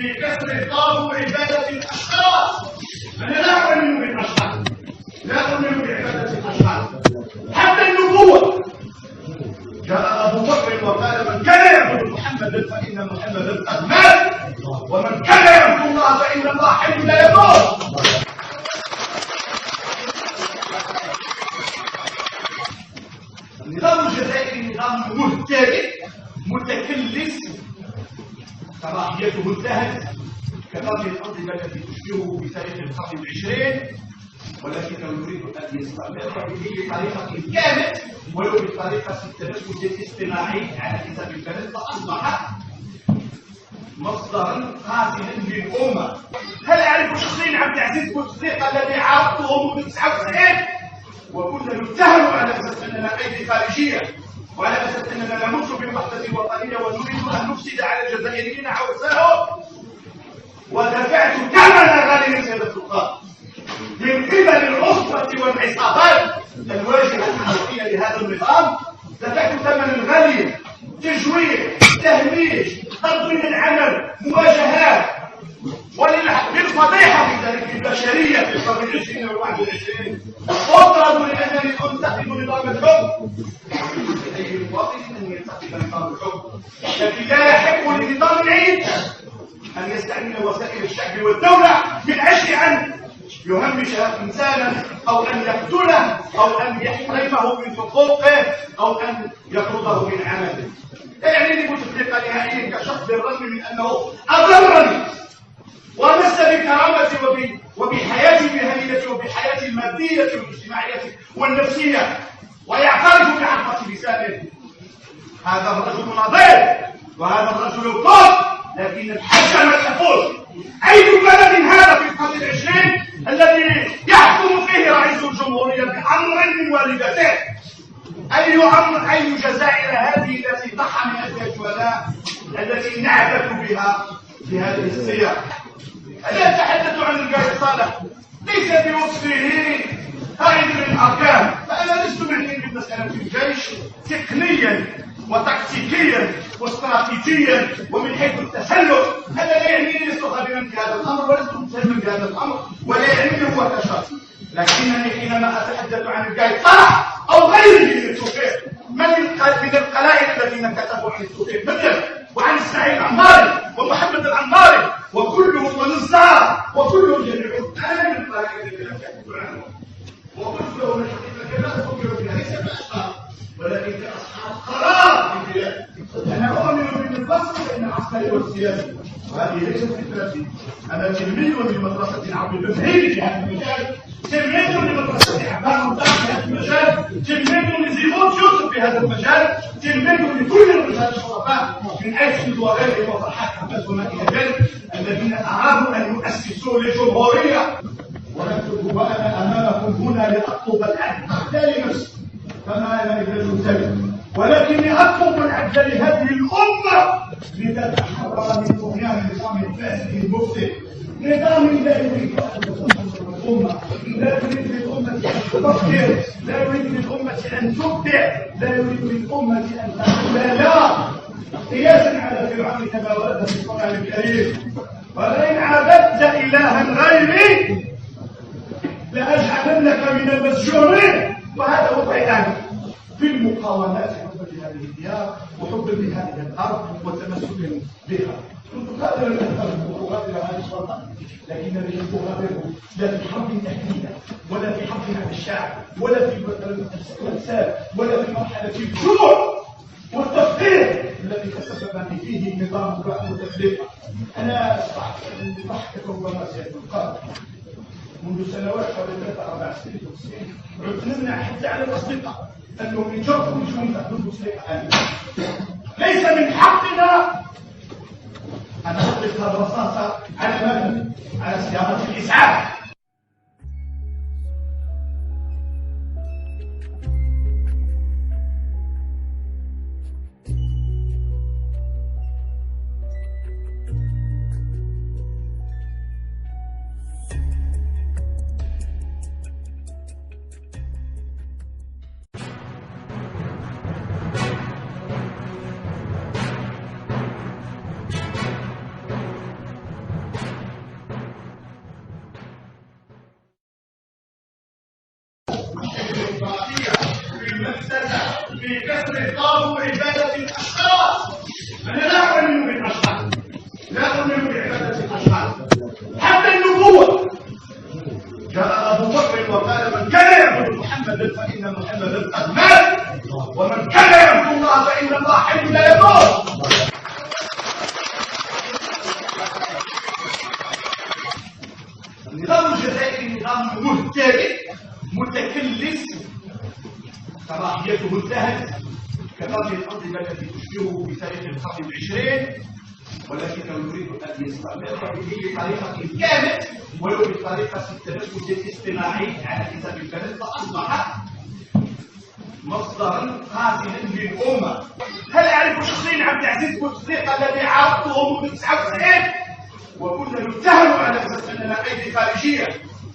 في كسر طابو عبادة الأشخاص. أنا لا أؤمن بالأشخاص، لا أؤمن بعبادة الأشخاص. حتى النبوة جاء أبو بكر وقال: من كان يعبد محمدا فإن محمدا قد مات، ومن كان يعبد الله فإن الله حي لا يموت. النظام الجزائري نظام مهترئ متكلس، كراهيته انتهت كباقي الأنظمة التي تشبهه بتاريخ القرن العشرين، ولكنه يريد أن يستمر به بطريقة كاملة ولو بطريقة التنفس الاصطناعي على حساب البلد، فأصبح مصدرا قاتلا للأمة. هل أعرف شخصيا عبد العزيز بوتفليقة الذي عارضته منذ 99 وكنا نتهم على أساس أننا أيدي خارجية وعلى أساس أننا نمس بالوحدة الوطنية ونريد أن نفسد على الجزائريين عوزهم، ودفعت ثمنا غاليا سيد السلطان من قبل الأسرة والعصابات الواجهة الحقيقية لهذا النظام. دفعت ثمنا غاليا، تجويع، تهميش، طرد من العمل، مواجهات، وللفضيحة في ذلك البشرية في القرن العشرين وال21 أطرد لأنني أنتقد نظام الحكم. أي مواطن أن ينتقد نظام الحكم، لكن لا يحق لنظام العيد أن يستعمل وسائل الشعب والدولة من أجل أن يهمش إنسانا أو أن يقتله أو أن يحرمه من حقوقه أو أن يطرده من عمله. لا يعنيني بوتفليقة نهائيا كشخص بالرغم من أنه أضرني ومس بكرامتي وبحياتي المهنية وبحياتي المادية والاجتماعية والنفسية، ويعترف بعرفة لسانه. هذا الرجل نظير وهذا الرجل طاق، لكن الحكم تقول أي بلد هذا في القرن العشرين الذي يحكم فيه رئيس الجمهورية بأمر من والدته؟ أي أمر، أي جزائر هذه التي ضحى من أجلها الشهداء التي نعبث بها في هذه السياق؟ أنا أتحدث عن القائد صالح ليس بوصفه قائد للأركان، فأنا لست معنيا بمسألة الجيش تقنيا وتكتيكيا واستراتيجيا ومن حيث التسلح. هذا لا يعنيني، لست خبيرا في هذا الأمر ولست مسلما في هذا الأمر ولا يعنيني هو كشخص، لكنني حينما أتحدث عن القائد صالح أو غيره من التوفيق، من القلائل الذين كتبوا عن التوفيق مثل وعن إسماعيل العماري ومحمد العماري وكلهم ونزار وكلهم جميعهم، أنا من القلائل الذين كتبوا عنهم وكلهم الحقيقة لا أفكر بها ليس كأشخاص ولكن كأصحاب قرار في البلاد. أنا أؤمن بالنظام بين العسكري والسياسي، وهذه ليست فكرتي. أنا تلميذ لمدرسة عبد البهيج في هذا المجال، تلميذ لمدرسة عبان مطاع في هذا المجال، تلميذ لزيغوت يوسف في هذا المجال، تلميذ لكل الرجال الشرفاء من أجل وغيرهم وفرحات عباس وما إلى ذلك الذين أرادوا أن يؤسسوا لجمهورية. وأنا أمامكم هنا لأطلب العدل لا لنفسي فما أنا إلا المنتبه، ولكني أطلب العدل لهذه الأمة لتتحرر من طغيان النظام الفاسد المفسد، نظام لا يريد أن يتصرف الأمة، لا يريد للأمة أن تفكر، لا يريد للأمة أن تبدع، لا يريد للأمة أن تقول لا، قياسا على فرعون كما ورد في القرآن الكريم: ولئن عبدت إلها غيري لأجعلنك من المسجونين. وهذا هو بيان في المقاومات حبا لهذه الديار وحبا لهذه الارض وتمسكا بها. كنت قادرا ان اغادر هذه الوطن، لكنني لم اغادره لا في حرب تهديدا ولا في حرب على الشعب ولا في الفساد ولا في مرحله الجوع والتفقير الذي تسببني فيه نظام وتفريقه. انا اصبحت ضحكه ربما سيد القادر منذ سنوات حوالي 3-4 سنين عدت نمنع حتى على الاصدقاء انهم يجربوا يجون تاخذوا البوسليقه. ليس من حقنا ان نطلق الرصاصه على سياره الاسعاف. صلاحيته انتهت كقضية الأنظمة التي تشبهه في تاريخ القرن العشرين، ولكنه يريد أن يستمر به بطريقة كاملة ولو بطريقة التنفس الاصطناعي على حساب البلد، فأصبح مصدرا قاتلا للأمة. هل يعرف شخصيا عبد العزيز بوتفليقة الذي عرضته منذ 99 وكنا نتهم على أساس أننا أيدي خارجية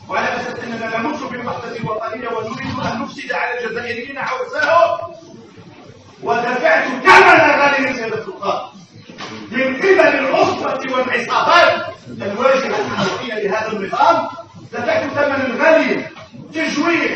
وعلى أساس أننا نموت بالوحدة الوطنية ونريد أن نفسد على الجزائريين عوزهم، ودفعت ثمنا غاليا سيادة السلطان من قبل العصبة والعصابات الواجهة الحقيقية لهذا النظام، دفعت ثمنا غاليا، تجويع